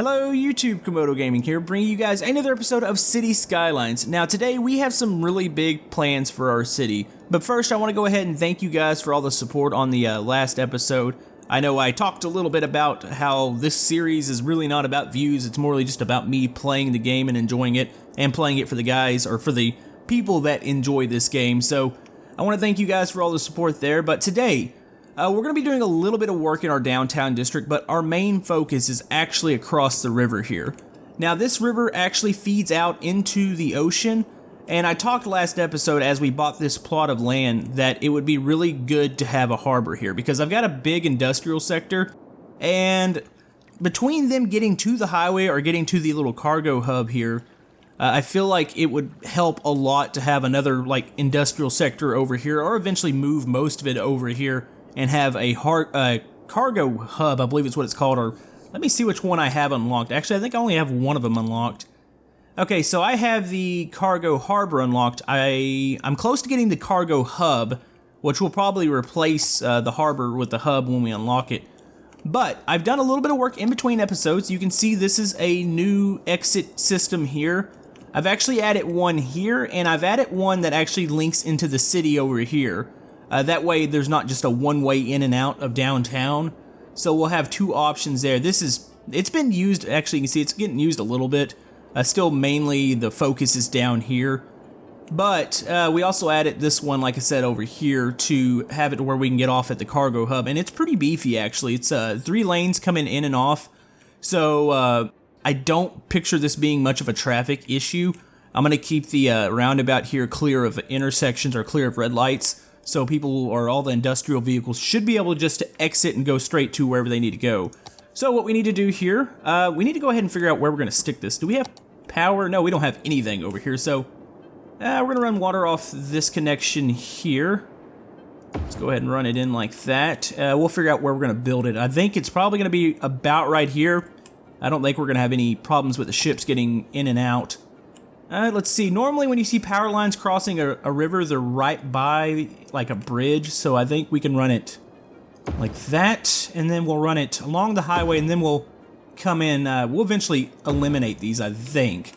Hello YouTube, Camodo Gaming here, bringing you guys another episode of City Skylines. Now today we have some really big plans for our city, but first I want to go ahead and thank you guys for all the support on the last episode. I know I talked a little bit about how this series is really not about views, it's more just about me playing the game and enjoying it, and playing it for the guys, or for the people that enjoy this game. So I want to thank you guys for all the support there, but today we're going to be doing a little bit of work in our downtown district, but our main focus is actually across the river here. Now this river actually feeds out into the ocean, and I talked last episode as we bought this plot of land that it would be really good to have a harbor here, because I've got a big industrial sector, and between them getting to the highway or getting to the little cargo hub here, I feel like it would help a lot to have another like industrial sector over here, or eventually move most of it over here and have a cargo hub, I believe it's what it's called, or let me see which one I have unlocked. Actually, I think I only have one of them unlocked. Okay, so I have the cargo harbor unlocked. I'm close to getting the cargo hub, which will probably replace the harbor with the hub when we unlock it. But I've done a little bit of work in between episodes. You can see this is a new exit system here. I've actually added one here, and I've added one that actually links into the city over here. That way there's not just a one-way in and out of downtown. So we'll have two options there. It's been used, actually you can see it's getting used a little bit. Still mainly the focus is down here. But we also added this one, like I said, over here to have it where we can get off at the cargo hub. And it's pretty beefy actually. It's 3 lanes coming in and off. So I don't picture this being much of a traffic issue. I'm going to keep the roundabout here clear of intersections or clear of red lights. So people, or all the industrial vehicles, should be able just to exit and go straight to wherever they need to go. So what we need to do here, we need to go ahead and figure out where we're going to stick this. Do we have power? No, we don't have anything over here. So we're going to run water off this connection here. Let's go ahead and run it in like that. We'll figure out where we're going to build it. I think it's probably going to be about right here. I don't think we're going to have any problems with the ships getting in and out. Let's see, normally when you see power lines crossing a river, they're right by like a bridge, so I think we can run it like that, and then we'll run it along the highway, and then we'll come in, we'll eventually eliminate these, I think,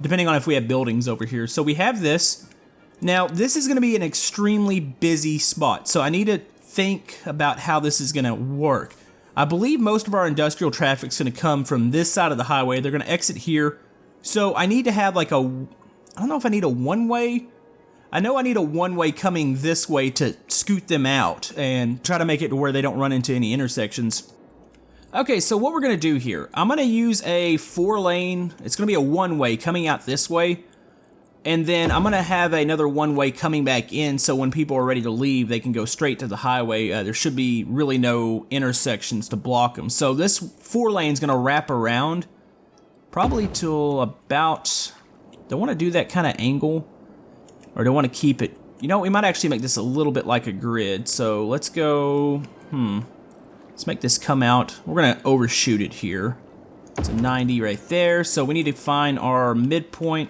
depending on if we have buildings over here. So we have this. Now, this is going to be an extremely busy spot, so I need to think about how this is going to work. I believe most of our industrial traffic is going to come from this side of the highway. They're going to exit here. So I need to have like I don't know if I need a one-way. I know I need a one-way coming this way to scoot them out and try to make it to where they don't run into any intersections. Okay, so what we're going to do here, I'm going to use a 4-lane, it's going to be a one-way coming out this way, and then I'm going to have another one-way coming back in, so when people are ready to leave, they can go straight to the highway. There should be really no intersections to block them. So this 4-lane is going to wrap around probably till about, do I want to do that kind of angle, or do I want to keep it, you know, we might actually make this a little bit like a grid, so let's go, let's make this come out, we're going to overshoot it here, it's a 90 right there, so we need to find our midpoint,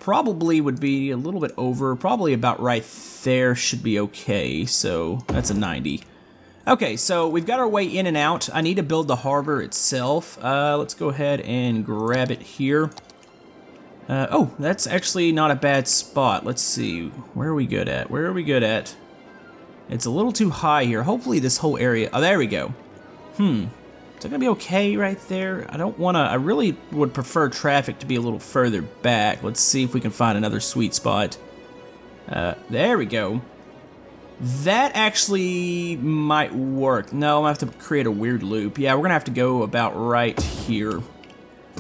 probably would be a little bit over, probably about right there should be okay, so that's a 90. Okay, so we've got our way in and out. I need to build the harbor itself. Let's go ahead and grab it here. Oh, that's actually not a bad spot. Let's see. Where are we good at? Where are we good at? It's a little too high here. Hopefully this whole area... Oh, there we go. Is that gonna be okay right there? I don't want to... I really would prefer traffic to be a little further back. Let's see if we can find another sweet spot. There we go. That actually might work. No, I'm going to have to create a weird loop. Yeah, we're going to have to go about right here,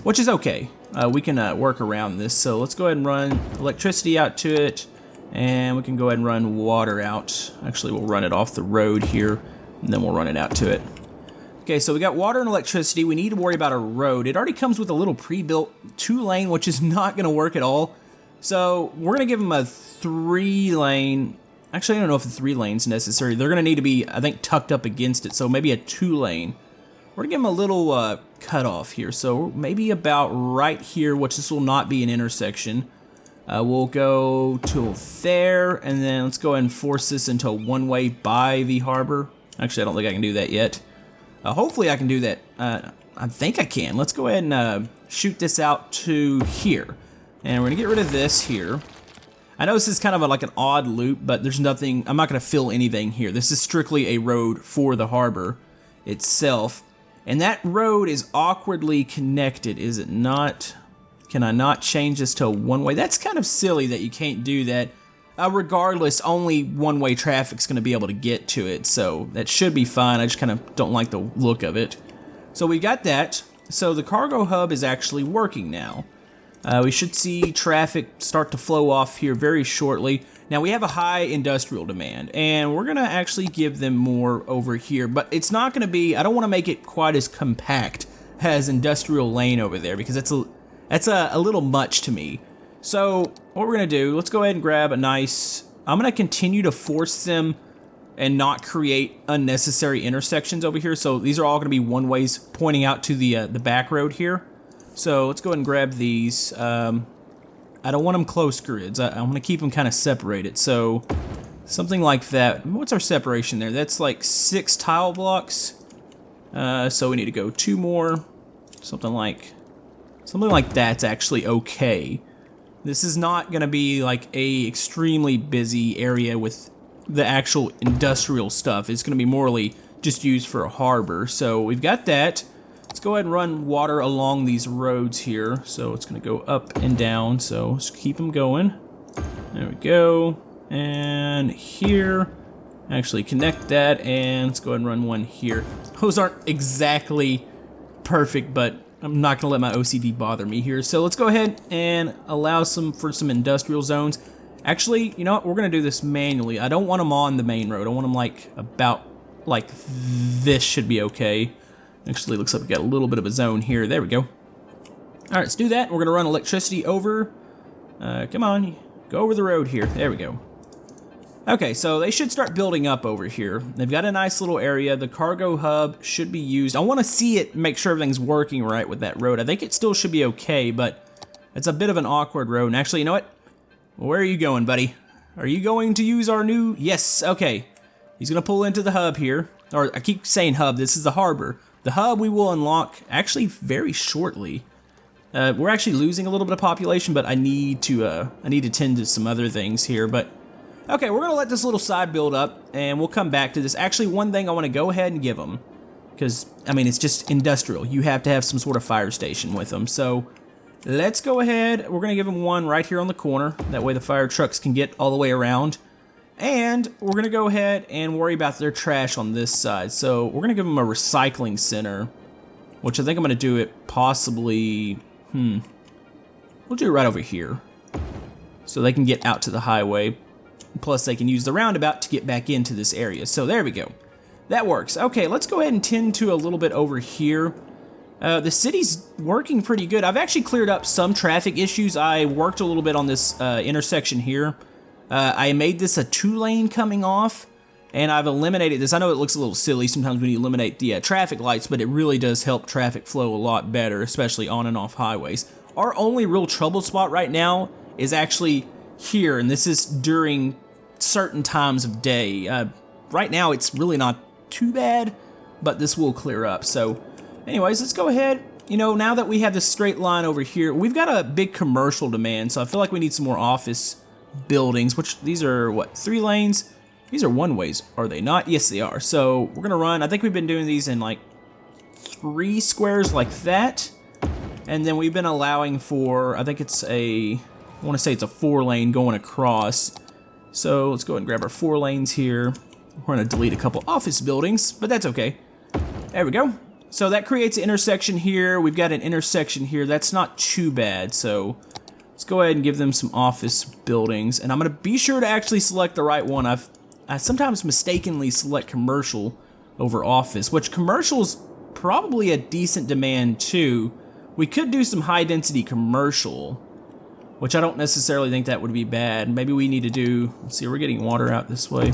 which is okay. We can work around this. So let's go ahead and run electricity out to it, and we can go ahead and run water out. Actually, we'll run it off the road here, and then we'll run it out to it. Okay, so we got water and electricity. We need to worry about a road. It already comes with a little pre-built 2-lane, which is not going to work at all. So we're going to give them a 3-lane... Actually, I don't know if a 3-lane's necessary. They're going to need to be, I think, tucked up against it, so maybe a 2-lane. We're going to give them a little cutoff here, so maybe about right here, which this will not be an intersection. We'll go to there, and then let's go ahead and force this into a one-way by the harbor. Actually, I don't think I can do that yet. Hopefully I can do that. I I think I can. Let's go ahead and shoot this out to here. And we're gonna get rid of this here. I know this is kind of like an odd loop, but there's nothing, I'm not gonna fill anything here. This is strictly a road for the harbor itself. And that road is awkwardly connected, is it not? Can I not change this to a one-way? That's kind of silly that you can't do that. Regardless, only one-way traffic's gonna be able to get to it, so that should be fine. I just kind of don't like the look of it. So we got that. So the cargo hub is actually working now. We should see traffic start to flow off here very shortly. Now we have a high industrial demand, and we're gonna actually give them more over here, but it's not gonna be, I don't wanna make it quite as compact as industrial lane over there, because that's a little much to me. So what we're gonna do, let's go ahead and grab a nice, I'm gonna continue to force them and not create unnecessary intersections over here. So these are all gonna be one ways pointing out to the back road here. So let's go ahead and grab these. I don't want them close grids. I want to keep them kind of separated. So something like that. What's our separation there? That's like 6 tile blocks. So we need to go 2 more. Something like that's actually okay. This is not going to be like a extremely busy area with the actual industrial stuff. It's going to be morely just used for a harbor. So we've got that. Let's go ahead and run water along these roads here. So it's going to go up and down. So let's keep them going. There we go. And here. Actually connect that. And let's go ahead and run one here. Those aren't exactly perfect, but I'm not going to let my OCD bother me here. So let's go ahead and allow for some industrial zones. Actually, you know what? We're going to do this manually. I don't want them on the main road. I want them like about like this should be okay. Actually, looks like we got a little bit of a zone here. There we go. All right, let's do that. We're going to run electricity over. Come on, go over the road here. There we go. Okay, so they should start building up over here. They've got a nice little area. The cargo hub should be used. I want to see it, make sure everything's working right with that road. I think it still should be okay, but it's a bit of an awkward road. And actually, you know what? Where are you going, buddy? Are you going to use our new... Yes, okay. He's going to pull into the hub here. Or I keep saying hub. This is the harbor. The hub we will unlock actually very shortly. We're actually losing a little bit of population, but I need to tend to some other things here. But okay, we're gonna let this little side build up, and we'll come back to this. Actually, one thing I want to go ahead and give them, because I mean it's just industrial. You have to have some sort of fire station with them. So let's go ahead. We're gonna give them one right here on the corner. That way the fire trucks can get all the way around. And we're going to go ahead and worry about their trash on this side. So we're going to give them a recycling center, which I think I'm going to do it possibly, we'll do it right over here. So they can get out to the highway. Plus they can use the roundabout to get back into this area. So there we go. That works. Okay, let's go ahead and tend to a little bit over here. The city's working pretty good. I've actually cleared up some traffic issues. I worked a little bit on this intersection here. I made this a 2-lane coming off, and I've eliminated this. I know it looks a little silly sometimes when you eliminate the traffic lights, but it really does help traffic flow a lot better, especially on and off highways. Our only real trouble spot right now is actually here, and this is during certain times of day. Right now, it's really not too bad, but this will clear up. So, anyways, let's go ahead. You know, now that we have this straight line over here, we've got a big commercial demand, so I feel like we need some more office buildings, which these are what, 3 lanes? These are one ways, are they not? Yes, they are. So we're gonna run, I think we've been doing these in like 3 squares like that, and then we've been allowing for, I think it's I want to say it's a 4-lane going across. So let's go ahead and grab our 4 lanes here. We're gonna delete a couple office buildings, but that's okay. There we go. So that creates an intersection here. We've got an intersection here. That's not too bad. So let's go ahead and give them some office buildings, and I'm going to be sure to actually select the right one. I sometimes mistakenly select commercial over office, which commercial's probably a decent demand too. We could do some high density commercial, which I don't necessarily think that would be bad. Maybe we need to do, let's see, we're getting water out this way.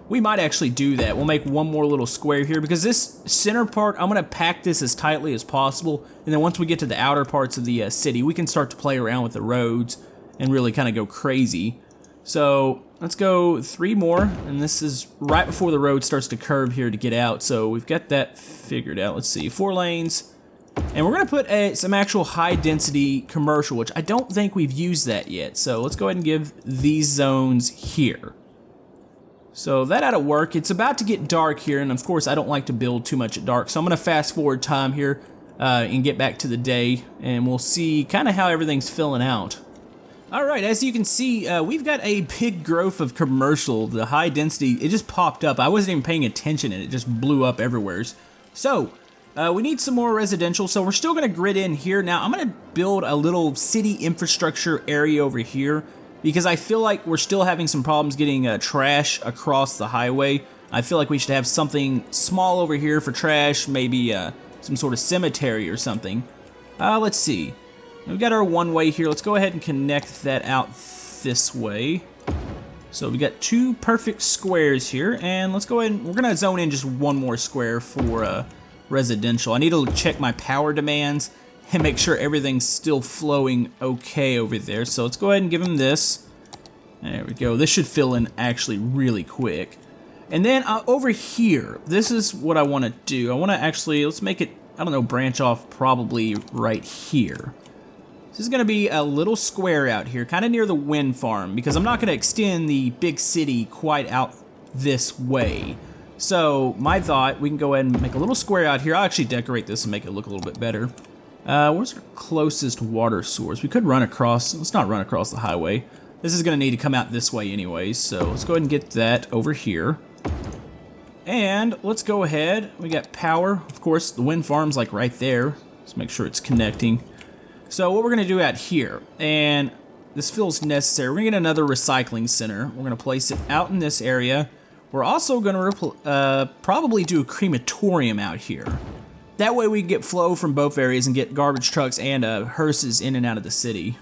We might actually do that. We'll make one more little square here because this center part, I'm going to pack this as tightly as possible. And then once we get to the outer parts of the city, we can start to play around with the roads and really kind of go crazy. So let's go 3 more. And this is right before the road starts to curve here to get out. So we've got that figured out. Let's see, 4 lanes. And we're gonna put some actual high density commercial, which I don't think we've used that yet. So let's go ahead and give these zones here. So that ought to work. It's about to get dark here, and of course I don't like to build too much at dark, so I'm gonna fast forward time here and get back to the day, and we'll see kind of how everything's filling out. Alright, as you can see, we've got a big growth of commercial. The high density, it just popped up. I wasn't even paying attention and it just blew up everywhere. So, we need some more residential, so we're still going to grid in here. Now, I'm going to build a little city infrastructure area over here because I feel like we're still having some problems getting trash across the highway. I feel like we should have something small over here for trash, maybe some sort of cemetery or something. Let's see. We've got our one-way here. Let's go ahead and connect that out this way. So we got two perfect squares here, and let's go ahead and we're gonna zone in just one more square for residential. I need to check my power demands and make sure everything's still flowing okay over there. So let's go ahead and give them this. There we go. This should fill in actually really quick. And then over here, this is what I want to do. I want to actually, let's make it, I don't know, branch off probably right here. This is going to be a little square out here, kind of near the wind farm, because I'm not going to extend the big city quite out this way. So my thought, we can go ahead and make a little square out here. I'll actually decorate this and make it look a little bit better. Where's our closest water source? We could run across, let's not run across the highway. This is going to need to come out this way anyways, so let's go ahead and get that over here. And let's go ahead, we got power. Of course, the wind farm's like right there. Let's make sure it's connecting. So what we're going to do out here, and this feels necessary, we're going to get another recycling center. We're going to place it out in this area. We're also going to probably do a crematorium out here. That way we can get flow from both areas and get garbage trucks and hearses in and out of the city.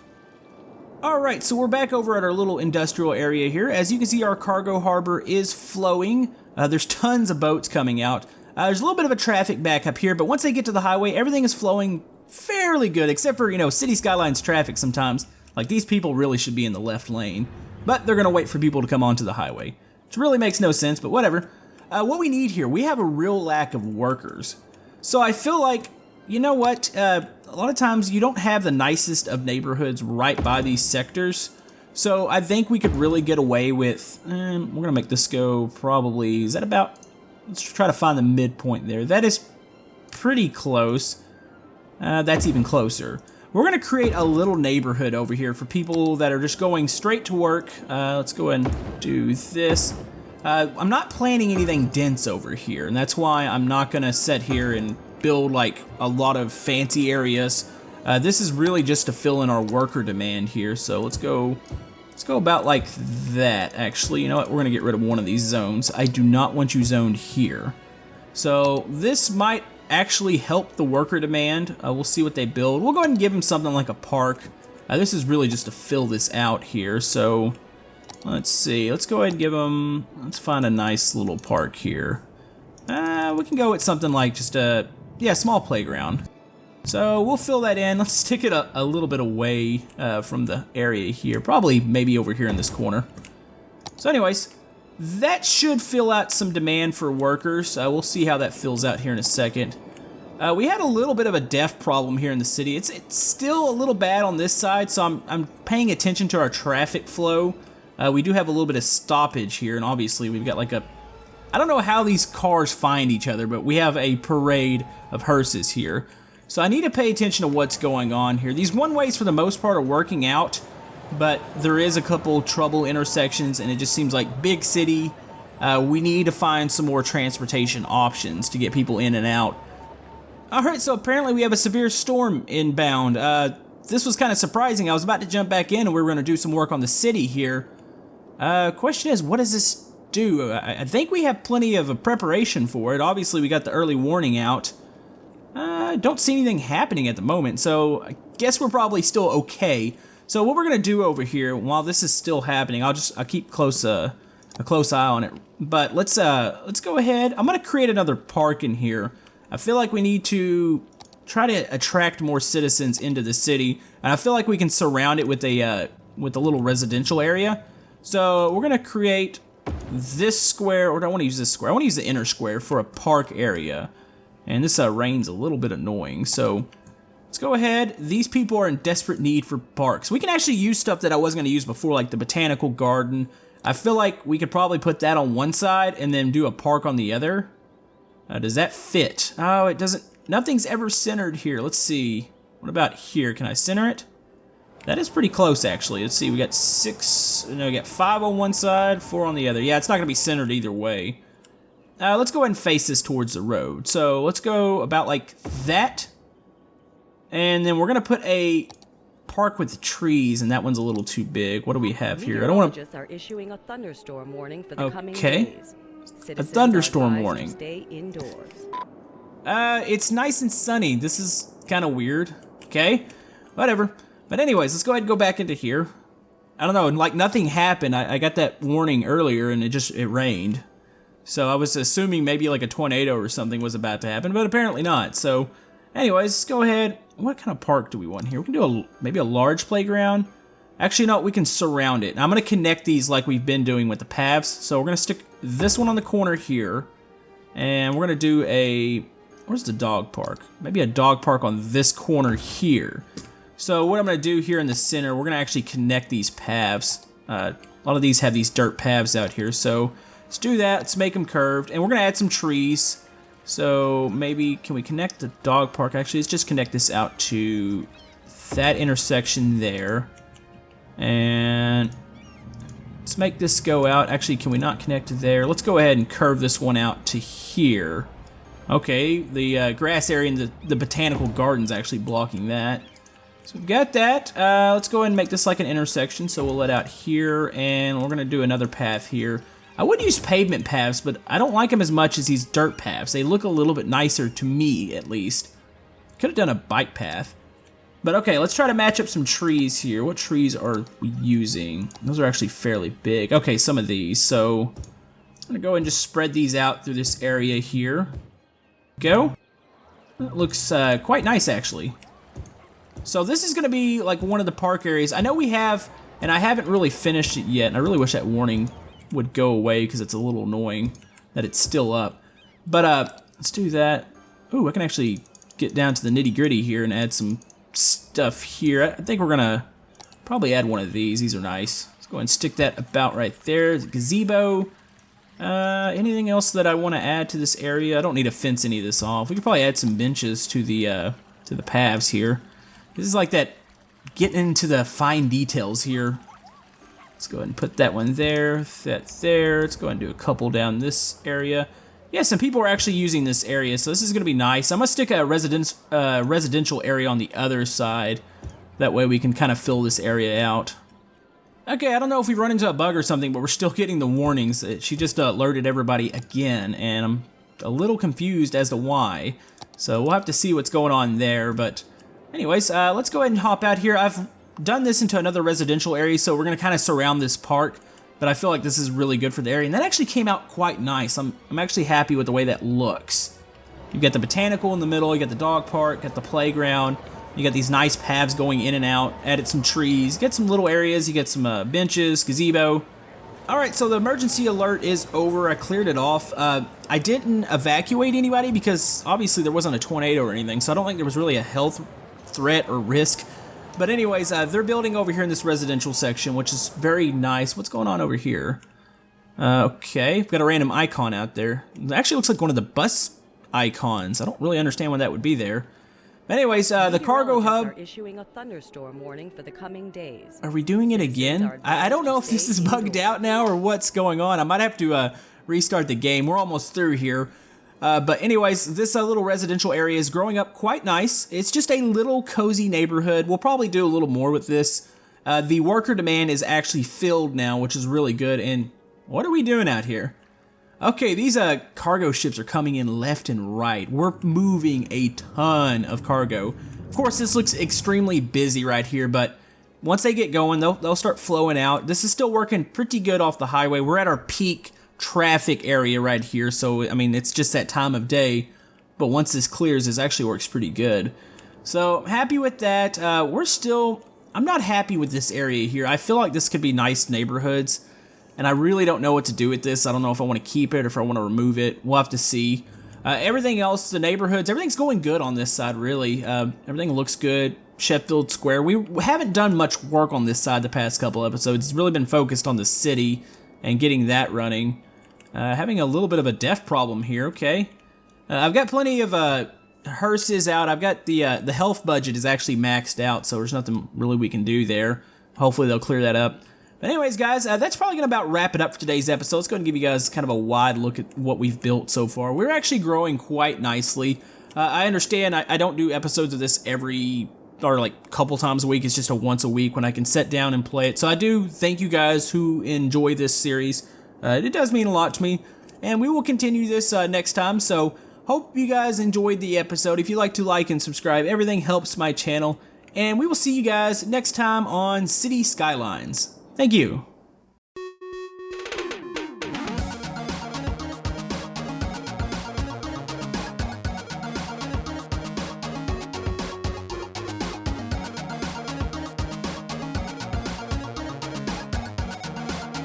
Alright, so we're back over at our little industrial area here. As you can see, our cargo harbor is flowing. There's tons of boats coming out. There's a little bit of a traffic back up here, but once they get to the highway, everything is flowing fairly good, except for, you know, City Skylines traffic sometimes. Like, these people really should be in the left lane, but they're going to wait for people to come onto the highway, which really makes no sense, but whatever. What we need here, we have a real lack of workers. So I feel like, you know what, a lot of times you don't have the nicest of neighborhoods right by these sectors. So I think we could really get away with, we're going to make this go probably, is that about, let's try to find the midpoint there. That is pretty close. That's even closer. We're going to create a little neighborhood over here for people that are just going straight to work. Let's go ahead and do this. I'm not planning anything dense over here, and that's why I'm not going to sit here and build like a lot of fancy areas. This is really just to fill in our worker demand here, so let's go about like that. Actually, you know what? We're going to get rid of one of these zones. I do not want you zoned here. So this might actually help the worker demand. We'll see what they build. We'll go ahead and give them something like a park. This is really just to fill this out here. So let's see. Let's go ahead and give them, let's find a nice little park here. We can go with something like just a, small playground. So we'll fill that in. Let's stick it a little bit away from the area here. Probably maybe over here in this corner. So anyways, that should fill out some demand for workers. We'll see how that fills out here in a second. We had a little bit of a depth problem here in the city. It's still a little bad on this side, so I'm paying attention to our traffic flow. We do have a little bit of stoppage here, and obviously we've got like a, I don't know how these cars find each other, but we have a parade of hearses here. So I need to pay attention to what's going on here. These one-ways for the most part are working out, but there is a couple trouble intersections, and it just seems like big city. We need to find some more transportation options to get people in and out. Alright, so apparently we have a severe storm inbound. This was kind of surprising. I was about to jump back in and we were going to do some work on the city here. Question is, what does this do? I think we have plenty of a preparation for it. Obviously, we got the early warning out. Don't see anything happening at the moment, so I guess we're probably still okay. So what we're gonna do over here, while this is still happening, I'll keep a close eye on it. But let's go ahead. I'm gonna create another park in here. I feel like we need to try to attract more citizens into the city, and I feel like we can surround it with a little residential area. So we're gonna create this square, or do I want to use this square? I want to use the inner square for a park area. And this rain's a little bit annoying, so let's go ahead. These people are in desperate need for parks. We can actually use stuff that I wasn't going to use before, like the botanical garden. I feel like we could probably put that on one side and then do a park on the other. Does that fit? Oh, it doesn't. Nothing's ever centered here. Let's see. What about here? Can I center it? That is pretty close, actually. Let's see. We got 5 on one side, 4 on the other. Yeah, it's not going to be centered either way. Let's go ahead and face this towards the road. So let's go about like that. And then we're going to put a park with trees, and that one's a little too big. What do we have here? I don't want to... are issuing a thunderstorm warning for the coming days. A thunderstorm warning. Stay indoors. It's nice and sunny. This is kind of weird. Okay, whatever. But anyways, let's go ahead and go back into here. I don't know, like nothing happened. I got that warning earlier, and it rained. So I was assuming maybe like a tornado or something was about to happen, but apparently not. So anyways, let's go ahead. What kind of park do we want here? We can do maybe a large playground. Actually, no, we can surround it. I'm going to connect these like we've been doing with the paths. So we're going to stick this one on the corner here. And we're going to do a... Where's the dog park? Maybe a dog park on this corner here. So what I'm going to do here in the center, we're going to actually connect these paths. A lot of these have these dirt paths out here. So let's do that. Let's make them curved. And we're going to add some trees. So maybe, can we connect the dog park? Actually, let's just connect this out to that intersection there. And let's make this go out. Actually, can we not connect to there? Let's go ahead and curve this one out to here. Okay, the grass area in the botanical garden's actually blocking that. So we've got that. Let's go ahead and make this like an intersection. So we'll let out here, and we're gonna do another path here. I would use pavement paths, but I don't like them as much as these dirt paths. They look a little bit nicer to me, at least. Could have done a bike path. But okay, let's try to match up some trees here. What trees are we using? Those are actually fairly big. Okay, some of these. So I'm gonna go ahead and just spread these out through this area here. Go. That looks quite nice, actually. So this is gonna be like one of the park areas. I know we have, and I haven't really finished it yet, and I really wish that warning would go away because it's a little annoying that it's still up. But let's do that. Ooh, I can actually get down to the nitty-gritty here and add some stuff here. I think we're gonna probably add one of these. These are nice. Let's go ahead and stick that about right there. The gazebo. Anything else that I want to add to this area? I don't need to fence any of this off. We could probably add some benches to the paths here. This is like that, getting into the fine details here. Let's go ahead and put that one there, that there. Let's go ahead and do a couple down this area. Yeah, some people are actually using this area, so this is going to be nice. I'm going to stick a residential area on the other side. That way we can kind of fill this area out. Okay, I don't know if we run into a bug or something, but we're still getting the warnings. She just alerted everybody again, and I'm a little confused as to why. So we'll have to see what's going on there, but anyways, let's go ahead and hop out here. I've done this into another residential area, so we're going to kind of surround this park, but I feel like this is really good for the area, and that actually came out quite nice. I'm actually happy with the way that looks. You've got the botanical in the middle, you got the dog park, got the playground, you got these nice paths going in and out, added some trees, get some little areas, you get some benches, gazebo. Alright, so the emergency alert is over. I cleared it off. I didn't evacuate anybody because obviously there wasn't a tornado or anything, so I don't think there was really a health threat or risk. But anyways, they're building over here in this residential section, which is very nice. What's going on over here? Okay, we've got a random icon out there. It actually looks like one of the bus icons. I don't really understand why that would be there. But anyways, the cargo hub... are issuing a thunderstorm warning for the coming days. Are we doing it again? I don't know if this is bugged out now or what's going on. I might have to restart the game. We're almost through here. But anyways, this little residential area is growing up quite nice. It's just a little cozy neighborhood. We'll probably do a little more with this. The worker demand is actually filled now, which is really good. And what are we doing out here? Okay, these cargo ships are coming in left and right. We're moving a ton of cargo. Of course, this looks extremely busy right here, but once they get going, they'll start flowing out. This is still working pretty good off the highway. We're at our peak traffic area right here, so I mean it's just that time of day, but once this clears, this actually works pretty good. So happy with that. I'm not happy with this area here. I feel like this could be nice neighborhoods, and I really don't know what to do with this. I don't know if I want to keep it or if I want to remove it. We'll have to see. Everything else, the neighborhoods, everything's going good on this side, really. Everything looks good. Sheffield Square. We haven't done much work on this side the past couple episodes. It's really been focused on the city and getting that running. Having a little bit of a deaf problem here, okay. I've got plenty of hearses out. I've got the health budget is actually maxed out, so there's nothing really we can do there. Hopefully they'll clear that up. But anyways, guys, that's probably going to about wrap it up for today's episode. Let's go and give you guys kind of a wide look at what we've built so far. We're actually growing quite nicely. I understand I don't do episodes of this every, or like couple times a week. It's just a once a week when I can sit down and play it. So I do thank you guys who enjoy this series. It does mean a lot to me. And we will continue this next time. So hope you guys enjoyed the episode. If you'd like to like and subscribe, everything helps my channel. And we will see you guys next time on City Skylines. Thank you.